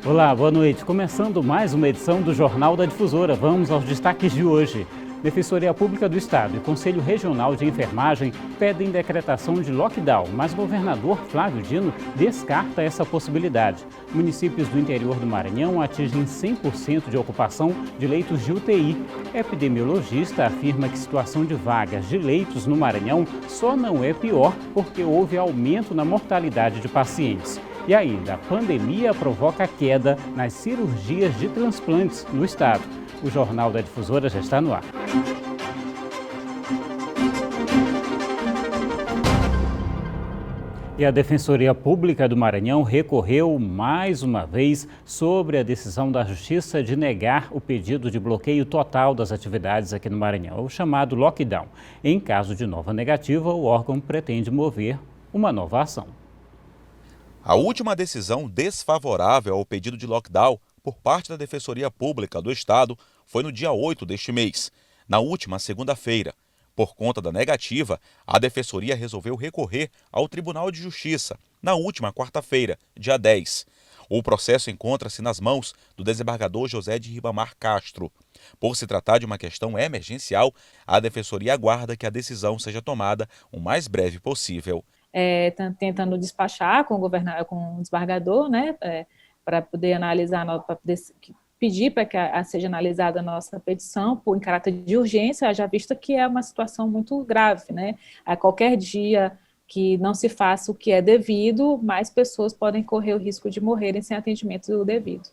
Olá, boa noite. Começando mais uma edição do Jornal da Difusora. Vamos aos destaques de hoje. Defensoria Pública do Estado e Conselho Regional de Enfermagem pedem decretação de lockdown, mas o governador Flávio Dino descarta essa possibilidade. Municípios do interior do Maranhão atingem 100% de ocupação de leitos de UTI. Epidemiologista afirma que a situação de vagas de leitos no Maranhão só não é pior porque houve aumento na mortalidade de pacientes. E ainda, a pandemia provoca queda nas cirurgias de transplantes no estado. O Jornal da Difusora já está no ar. E a Defensoria Pública do Maranhão recorreu mais uma vez sobre a decisão da Justiça de negar o pedido de bloqueio total das atividades aqui no Maranhão, o chamado lockdown. Em caso de nova negativa, o órgão pretende mover uma nova ação. A última decisão desfavorável ao pedido de lockdown por parte da Defensoria Pública do Estado foi no dia 8 deste mês, na última segunda-feira. Por conta da negativa, a Defensoria resolveu recorrer ao Tribunal de Justiça na última quarta-feira, dia 10. O processo encontra-se nas mãos do desembargador José de Ribamar Castro. Por se tratar de uma questão emergencial, a Defensoria aguarda que a decisão seja tomada o mais breve possível. Tentando despachar com o desembargador, né, para poder analisar, para poder pedir para que seja analisada a nossa petição em caráter de urgência, já visto que é uma situação muito grave, né? A qualquer dia que não se faça o que é devido, mais pessoas podem correr o risco de morrerem sem atendimento devido.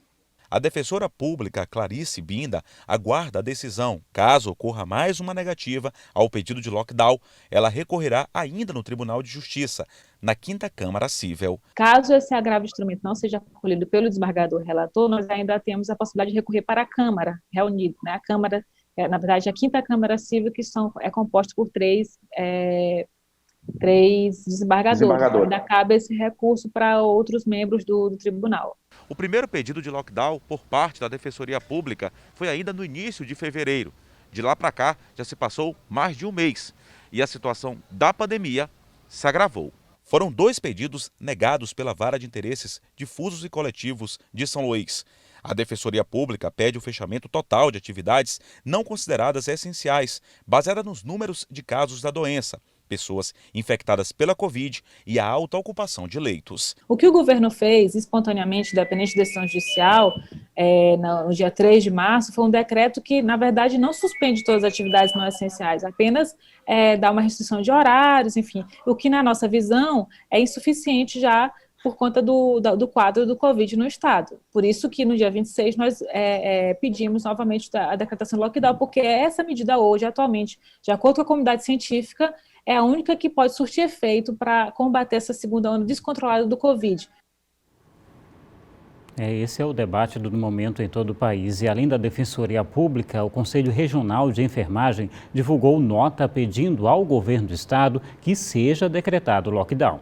A defensora pública Clarice Binda aguarda a decisão. Caso ocorra mais uma negativa ao pedido de lockdown, ela recorrerá ainda no Tribunal de Justiça, na 5ª Câmara Cível. Caso esse agravo de instrumento não seja acolhido pelo desembargador relator, nós ainda temos a possibilidade de recorrer para a Câmara reunida, né? A Câmara, na verdade, a 5ª Câmara Cível, que é composta por três desembargadores. Ainda cabe esse recurso para outros membros do tribunal. O primeiro pedido de lockdown por parte da Defensoria Pública foi ainda no início de fevereiro. De lá para cá, já se passou mais de um mês e a situação da pandemia se agravou. Foram 2 pedidos negados pela Vara de Interesses Difusos e Coletivos de São Luís. A Defensoria Pública pede o fechamento total de atividades não consideradas essenciais, baseada nos números de casos da doença, pessoas infectadas pela Covid e a alta ocupação de leitos. O que o governo fez, espontaneamente, independente de decisão judicial, no dia 3 de março, foi um decreto que, na verdade, não suspende todas as atividades não essenciais, apenas dá uma restrição de horários, enfim, o que, na nossa visão, é insuficiente já por conta do quadro do Covid no Estado. Por isso que, no dia 26, nós pedimos novamente a decretação do lockdown, porque essa medida hoje, atualmente, de acordo com a comunidade científica, é a única que pode surtir efeito para combater essa segunda onda descontrolada do Covid. Esse é o debate do momento em todo o país. E além da Defensoria Pública, o Conselho Regional de Enfermagem divulgou nota pedindo ao governo do estado que seja decretado o lockdown.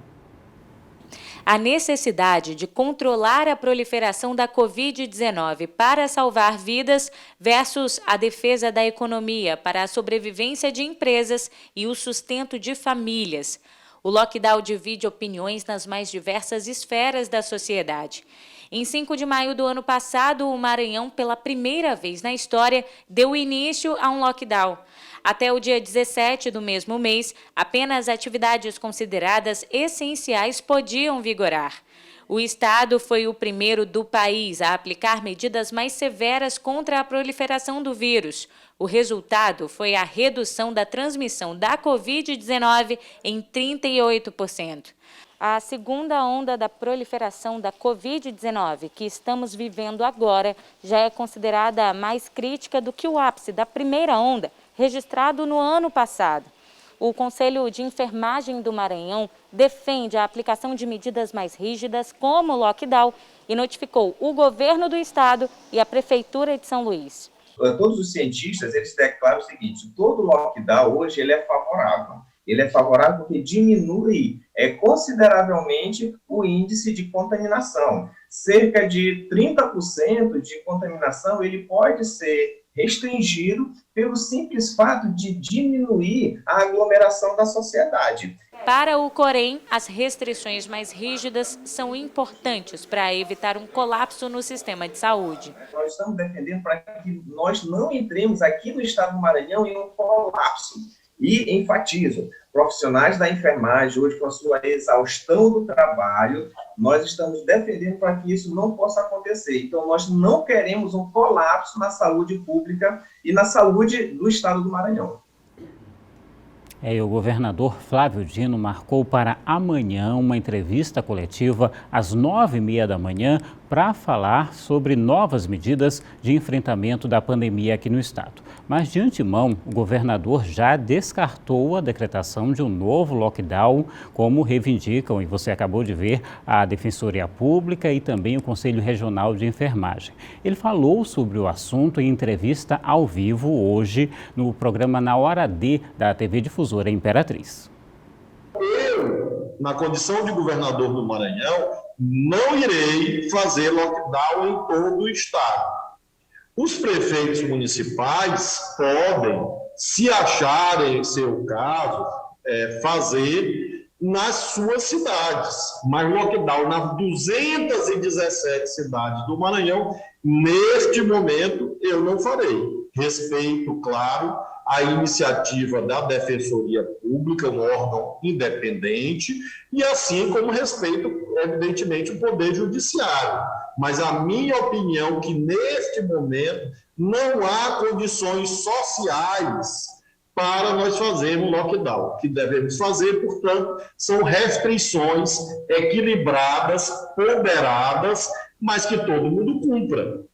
A necessidade de controlar a proliferação da Covid-19 para salvar vidas versus a defesa da economia para a sobrevivência de empresas e o sustento de famílias. O lockdown divide opiniões nas mais diversas esferas da sociedade. Em 5 de maio do ano passado, o Maranhão, pela primeira vez na história, deu início a um lockdown. Até o dia 17 do mesmo mês, apenas atividades consideradas essenciais podiam vigorar. O estado foi o primeiro do país a aplicar medidas mais severas contra a proliferação do vírus. O resultado foi a redução da transmissão da Covid-19 em 38%. A segunda onda da proliferação da Covid-19 que estamos vivendo agora já é considerada mais crítica do que o ápice da primeira onda, registrado no ano passado. O Conselho de Enfermagem do Maranhão defende a aplicação de medidas mais rígidas, como o lockdown, e notificou o governo do estado e a Prefeitura de São Luís. Todos os cientistas, eles declaram o seguinte: todo lockdown hoje ele é favorável. Ele é favorável porque diminui consideravelmente o índice de contaminação. Cerca de 30% de contaminação ele pode ser restringido pelo simples fato de diminuir a aglomeração da sociedade. Para o Corém, as restrições mais rígidas são importantes para evitar um colapso no sistema de saúde. Nós estamos defendendo para que nós não entremos aqui no estado do Maranhão em um colapso. E enfatizo, profissionais da enfermagem, hoje com a sua exaustão do trabalho, nós estamos defendendo para que isso não possa acontecer. Então, nós não queremos um colapso na saúde pública e na saúde do estado do Maranhão. O governador Flávio Dino marcou para amanhã uma entrevista coletiva às 9h30 da manhã para falar sobre novas medidas de enfrentamento da pandemia aqui no estado. Mas, de antemão, o governador já descartou a decretação de um novo lockdown, como reivindicam, e você acabou de ver, a Defensoria Pública e também o Conselho Regional de Enfermagem. Ele falou sobre o assunto em entrevista ao vivo hoje no programa Na Hora D da TV Difusora Imperatriz. Eu, na condição de governador do Maranhão, não irei fazer lockdown em todo o estado. Os prefeitos municipais podem, se acharem seu caso, fazer nas suas cidades. Mas lockdown nas 217 cidades do Maranhão, neste momento, eu não farei. Respeito, claro, a iniciativa da Defensoria Pública, um órgão independente, e assim como respeito, evidentemente, o Poder Judiciário. Mas a minha opinião é que, neste momento, não há condições sociais para nós fazermos lockdown. O que devemos fazer, portanto, são restrições equilibradas, ponderadas, mas que todo mundo cumpra.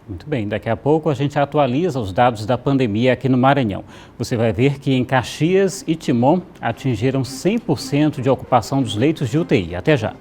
Muito bem, daqui a pouco a gente atualiza os dados da pandemia aqui no Maranhão. Você vai ver que em Caxias e Timon atingiram 100% de ocupação dos leitos de UTI. Até já.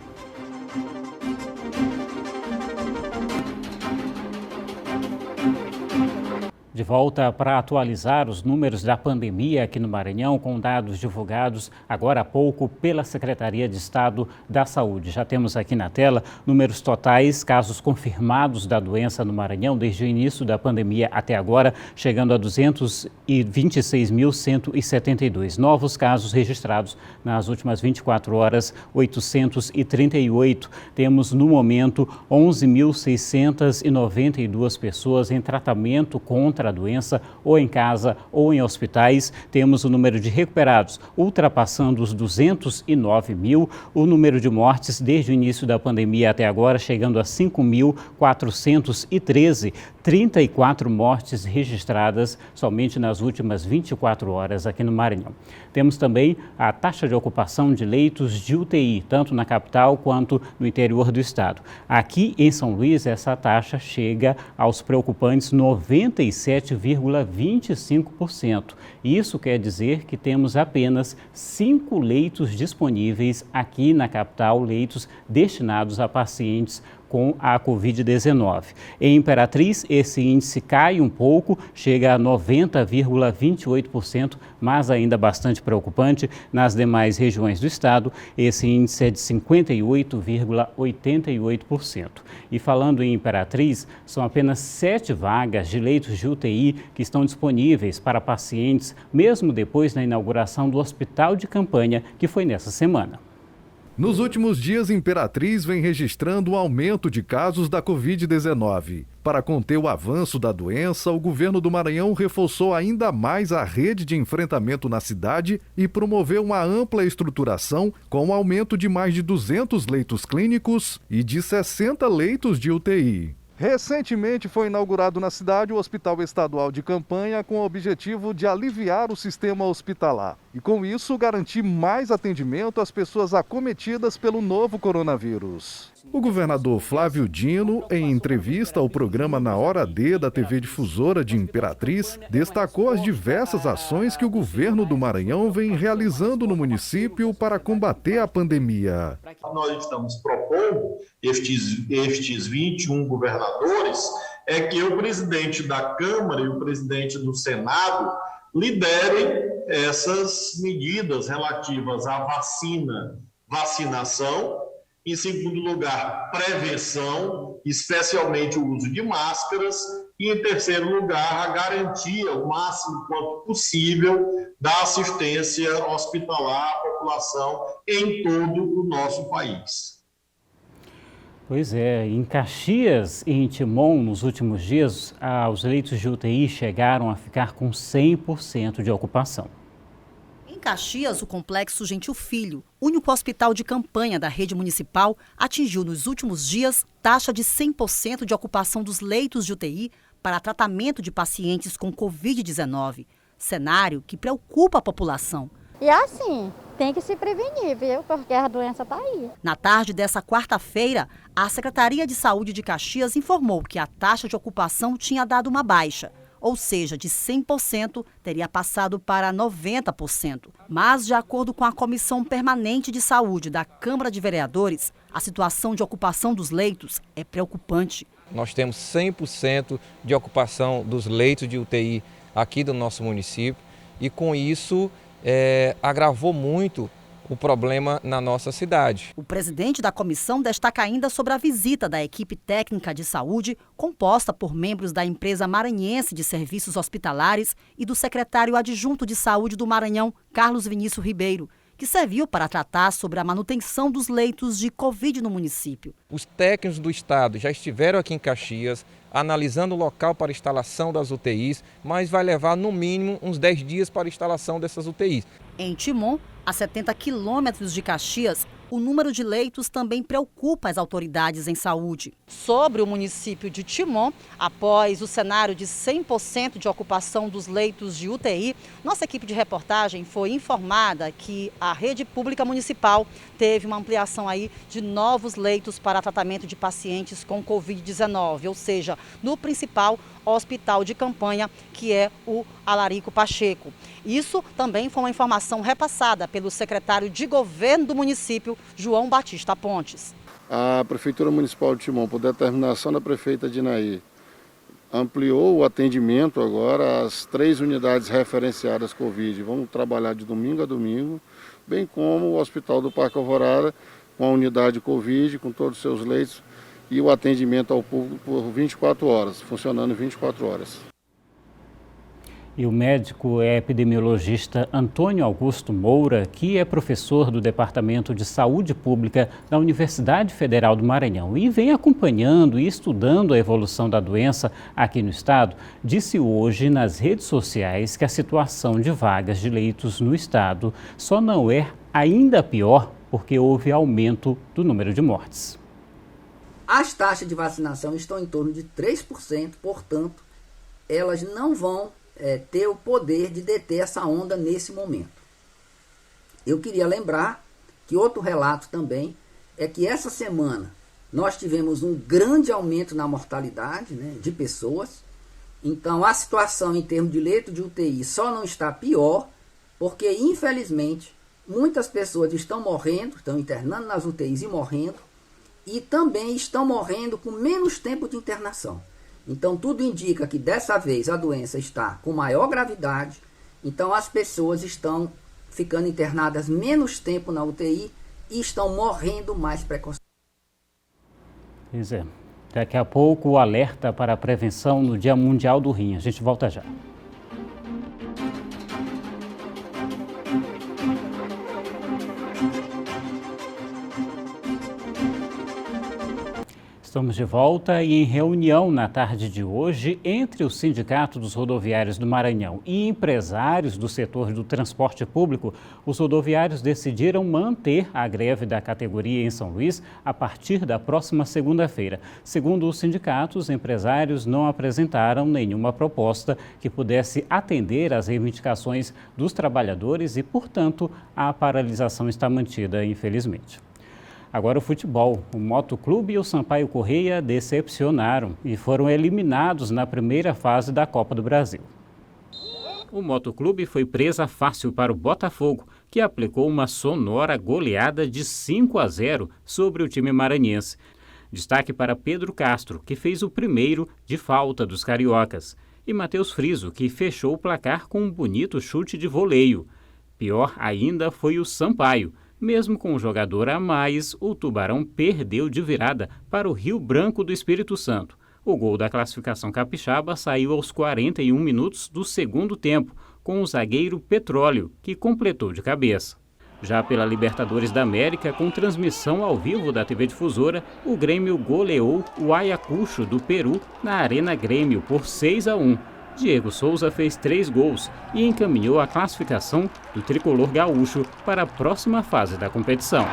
De volta para atualizar os números da pandemia aqui no Maranhão, com dados divulgados agora há pouco pela Secretaria de Estado da Saúde. Já temos aqui na tela números totais, casos confirmados da doença no Maranhão desde o início da pandemia até agora, chegando a 226.172. Novos casos registrados nas últimas 24 horas, 838. Temos no momento 11.692 pessoas em tratamento contra a doença, ou em casa ou em hospitais. Temos o número de recuperados ultrapassando os 209 mil, o número de mortes desde o início da pandemia até agora chegando a 5.413, 34 mortes registradas somente nas últimas 24 horas aqui no Maranhão. Temos também a taxa de ocupação de leitos de UTI, tanto na capital quanto no interior do estado. Aqui em São Luís, essa taxa chega aos preocupantes 97,25%. Isso quer dizer que temos apenas 5 leitos disponíveis aqui na capital, leitos destinados a pacientes com a Covid-19. Em Imperatriz, esse índice cai um pouco, chega a 90,28%, mas ainda bastante preocupante. Nas demais regiões do estado, esse índice é de 58,88%. E falando em Imperatriz, são apenas 7 vagas de leitos de UTI que estão disponíveis para pacientes, mesmo depois da inauguração do hospital de campanha, que foi nessa semana. Nos últimos dias, Imperatriz vem registrando um aumento de casos da Covid-19. Para conter o avanço da doença, o governo do Maranhão reforçou ainda mais a rede de enfrentamento na cidade e promoveu uma ampla estruturação com um aumento de mais de 200 leitos clínicos e de 60 leitos de UTI. Recentemente foi inaugurado na cidade o Hospital Estadual de Campanha com o objetivo de aliviar o sistema hospitalar e, com isso, garantir mais atendimento às pessoas acometidas pelo novo coronavírus. O governador Flávio Dino, em entrevista ao programa Na Hora D da TV Difusora de Imperatriz, destacou as diversas ações que o governo do Maranhão vem realizando no município para combater a pandemia. Nós estamos propondo, estes 21 governadores, é que o presidente da Câmara e o presidente do Senado liderem essas medidas relativas à vacinação Em segundo lugar, prevenção, especialmente o uso de máscaras. E, em terceiro lugar, a garantia, o máximo quanto possível, da assistência hospitalar à população em todo o nosso país. Pois é, em Caxias e em Timon, nos últimos dias, os leitos de UTI chegaram a ficar com 100% de ocupação. Em Caxias, o Complexo Gentil Filho, único hospital de campanha da rede municipal, atingiu nos últimos dias taxa de 100% de ocupação dos leitos de UTI para tratamento de pacientes com Covid-19, cenário que preocupa a população. E assim, tem que se prevenir, viu? Porque a doença está aí. Na tarde dessa quarta-feira, a Secretaria de Saúde de Caxias informou que a taxa de ocupação tinha dado uma baixa, ou seja, de 100% teria passado para 90%. Mas, de acordo com a Comissão Permanente de Saúde da Câmara de Vereadores, a situação de ocupação dos leitos é preocupante. Nós temos 100% de ocupação dos leitos de UTI aqui do nosso município e, com isso, agravou muito o problema na nossa cidade. O presidente da comissão destaca ainda sobre a visita da equipe técnica de saúde, composta por membros da empresa maranhense de serviços hospitalares e do secretário adjunto de saúde do Maranhão, Carlos Vinícius Ribeiro, que serviu para tratar sobre a manutenção dos leitos de Covid no município. Os técnicos do estado já estiveram aqui em Caxias, analisando o local para instalação das UTIs, mas vai levar no mínimo uns 10 dias para a instalação dessas UTIs. Em Timon, a 70 quilômetros de Caxias, o número de leitos também preocupa as autoridades em saúde. Sobre o município de Timon, após o cenário de 100% de ocupação dos leitos de UTI, nossa equipe de reportagem foi informada que a rede pública municipal teve uma ampliação aí de novos leitos para tratamento de pacientes com Covid-19, ou seja, no principal hospital de campanha, que é o Alarico Pacheco. Isso também foi uma informação repassada pelo secretário de governo do município, João Batista Pontes. A Prefeitura Municipal de Timon, por determinação da prefeita Dinaí, ampliou o atendimento agora às 3 unidades referenciadas Covid. Vamos trabalhar de domingo a domingo, bem como o Hospital do Parque Alvorada, com a unidade Covid, com todos os seus leitos, e o atendimento ao público por 24 horas, funcionando 24 horas. E o médico epidemiologista Antônio Augusto Moura, que é professor do Departamento de Saúde Pública da Universidade Federal do Maranhão e vem acompanhando e estudando a evolução da doença aqui no estado, disse hoje nas redes sociais que a situação de vagas de leitos no estado só não é ainda pior porque houve aumento do número de mortes. As taxas de vacinação estão em torno de 3%, portanto, elas não vão ter o poder de deter essa onda nesse momento. Eu queria lembrar que outro relato também é que essa semana nós tivemos um grande aumento na mortalidade, né, de pessoas. Então, a situação em termos de leito de UTI só não está pior porque, infelizmente, muitas pessoas estão morrendo, estão internando nas UTIs e morrendo, e também estão morrendo com menos tempo de internação. Então, tudo indica que dessa vez a doença está com maior gravidade, então as pessoas estão ficando internadas menos tempo na UTI e estão morrendo mais precocemente. Pois é. Daqui a pouco o alerta para a prevenção no Dia Mundial do Rim. A gente volta já. Estamos de volta e em reunião na tarde de hoje entre o Sindicato dos Rodoviários do Maranhão e empresários do setor do transporte público, os rodoviários decidiram manter a greve da categoria em São Luís a partir da próxima segunda-feira. Segundo os sindicatos, os empresários não apresentaram nenhuma proposta que pudesse atender às reivindicações dos trabalhadores e, portanto, a paralisação está mantida, infelizmente. Agora o futebol. O Motoclube e o Sampaio Corrêa decepcionaram e foram eliminados na primeira fase da Copa do Brasil. O Motoclube foi presa fácil para o Botafogo, que aplicou uma sonora goleada de 5-0 sobre o time maranhense. Destaque para Pedro Castro, que fez o primeiro de falta dos cariocas, e Matheus Friso, que fechou o placar com um bonito chute de voleio. Pior ainda foi o Sampaio, Mesmo com um jogador a mais, o Tubarão perdeu de virada para o Rio Branco do Espírito Santo. O gol da classificação capixaba saiu aos 41 minutos do segundo tempo, com o zagueiro Petróleo, que completou de cabeça. Já pela Libertadores da América, com transmissão ao vivo da TV Difusora, o Grêmio goleou o Ayacucho do Peru na Arena Grêmio por 6-1. Diego Souza fez 3 gols e encaminhou a classificação do tricolor gaúcho para a próxima fase da competição.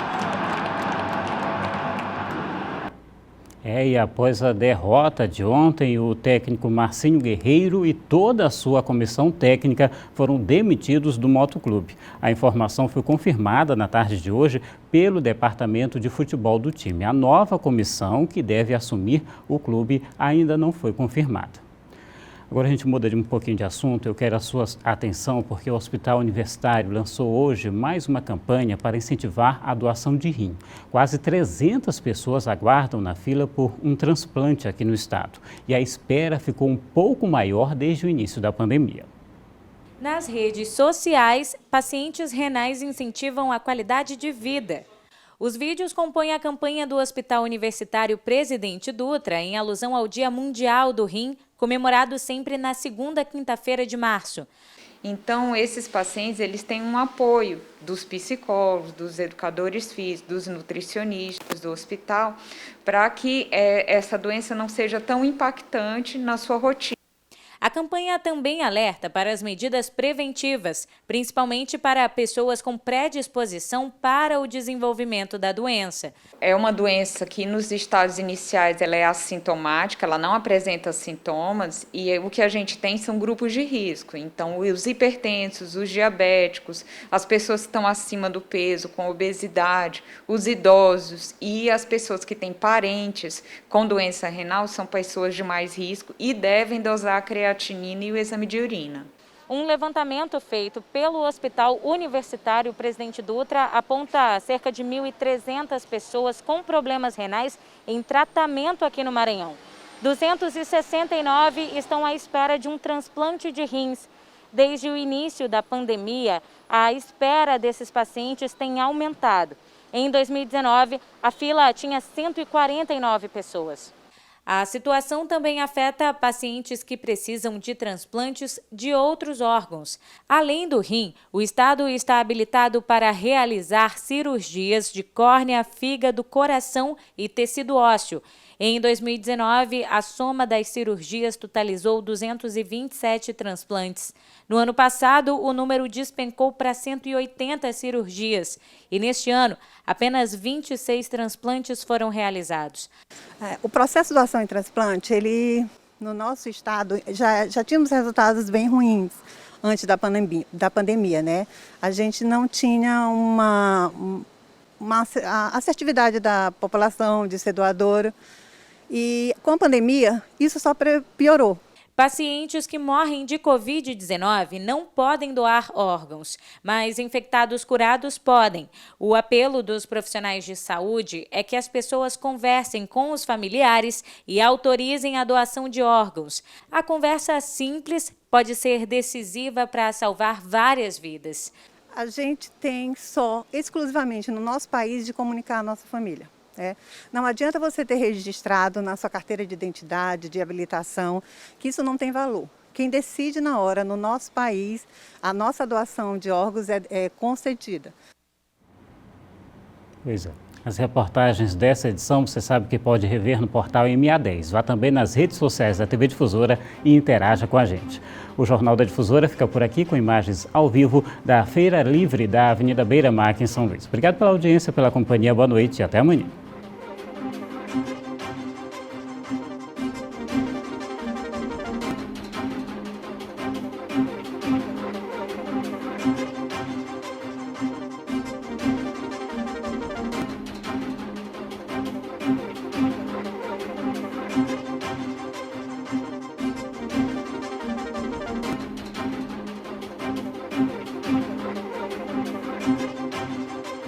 E após a derrota de ontem, o técnico Marcinho Guerreiro e toda a sua comissão técnica foram demitidos do motoclube. A informação foi confirmada na tarde de hoje pelo departamento de futebol do time. A nova comissão que deve assumir o clube ainda não foi confirmada. Agora a gente muda de um pouquinho de assunto. Eu quero a sua atenção porque o Hospital Universitário lançou hoje mais uma campanha para incentivar a doação de rim. Quase 300 pessoas aguardam na fila por um transplante aqui no estado. E a espera ficou um pouco maior desde o início da pandemia. Nas redes sociais, pacientes renais incentivam a qualidade de vida. Os vídeos compõem a campanha do Hospital Universitário Presidente Dutra em alusão ao Dia Mundial do Rim, comemorado sempre na segunda quinta-feira de março. Então, esses pacientes eles têm um apoio dos psicólogos, dos educadores físicos, dos nutricionistas do hospital, para que essa doença não seja tão impactante na sua rotina. A campanha também alerta para as medidas preventivas, principalmente para pessoas com predisposição para o desenvolvimento da doença. É uma doença que nos estágios iniciais ela é assintomática, ela não apresenta sintomas e o que a gente tem são grupos de risco. Então, os hipertensos, os diabéticos, as pessoas que estão acima do peso, com obesidade, os idosos e as pessoas que têm parentes com doença renal são pessoas de mais risco e devem dosar a creatinina e o exame de urina. Um levantamento feito pelo Hospital Universitário Presidente Dutra aponta cerca de 1.300 pessoas com problemas renais em tratamento aqui no Maranhão. 269 estão à espera de um transplante de rins. Desde o início da pandemia, a espera desses pacientes tem aumentado. Em 2019, a fila tinha 149 pessoas. A situação também afeta pacientes que precisam de transplantes de outros órgãos. Além do rim, o estado está habilitado para realizar cirurgias de córnea, fígado, coração e tecido ósseo. Em 2019, a soma das cirurgias totalizou 227 transplantes. No ano passado, o número despencou para 180 cirurgias. E neste ano, apenas 26 transplantes foram realizados. O processo de doação em transplante, no nosso estado, já tínhamos resultados bem ruins antes da pandemia, né? A gente não tinha a assertividade da população de ser doadora. E com a pandemia, isso só piorou. Pacientes que morrem de Covid-19 não podem doar órgãos, mas infectados curados podem. O apelo dos profissionais de saúde é que as pessoas conversem com os familiares e autorizem a doação de órgãos. A conversa simples pode ser decisiva para salvar várias vidas. A gente tem exclusivamente no nosso país, de comunicar a nossa família. Não adianta você ter registrado na sua carteira de identidade, de habilitação, que isso não tem valor. Quem decide na hora, no nosso país, a nossa doação de órgãos é concedida. Pois é. As reportagens dessa edição você sabe que pode rever no portal MA10. Vá também nas redes sociais da TV Difusora e interaja com a gente. O Jornal da Difusora fica por aqui com imagens ao vivo da Feira Livre da Avenida Beira Mar, aqui em São Luís. Obrigado pela audiência, pela companhia, boa noite e até amanhã.